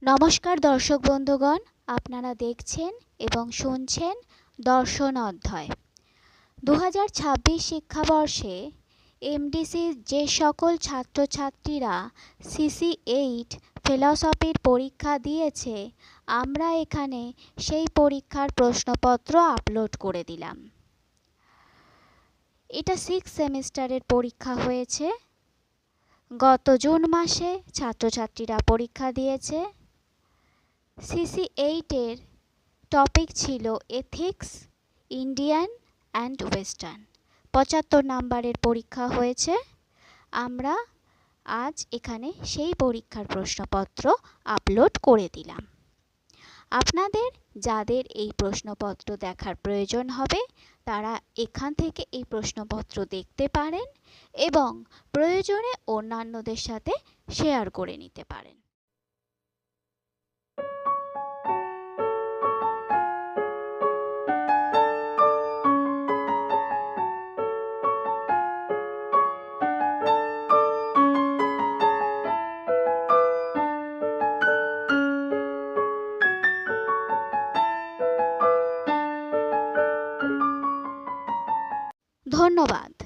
নমস্কার দর্শক বন্ধুগণ, আপনারা দেখছেন এবং শুনছেন দর্শন অধ্যায়। 2026 শিক্ষাবর্ষে এমডিসির যে সকল ছাত্রছাত্রীরা CC8 ফিলসফির পরীক্ষা দিয়েছে, আমরা এখানে সেই পরীক্ষার প্রশ্নপত্র আপলোড করে দিলাম। এটা 6 সেমিস্টারের পরীক্ষা হয়েছে। গত জুন মাসে ছাত্রছাত্রীরা পরীক্ষা দিয়েছে। CC8 এর টপিক ছিল এথিক্স, ইন্ডিয়ান অ্যান্ড ওয়েস্টার্ন। 75 নাম্বারের পরীক্ষা হয়েছে। আমরা আজ এখানে সেই পরীক্ষার প্রশ্নপত্র আপলোড করে দিলাম। আপনাদের যাদের এই প্রশ্নপত্র দেখার প্রয়োজন হবে, তারা এখান থেকে এই প্রশ্নপত্র দেখতে পারেন এবং প্রয়োজনে অন্যান্যদের সাথে শেয়ার করে নিতে পারেন। ধন্যবাদ।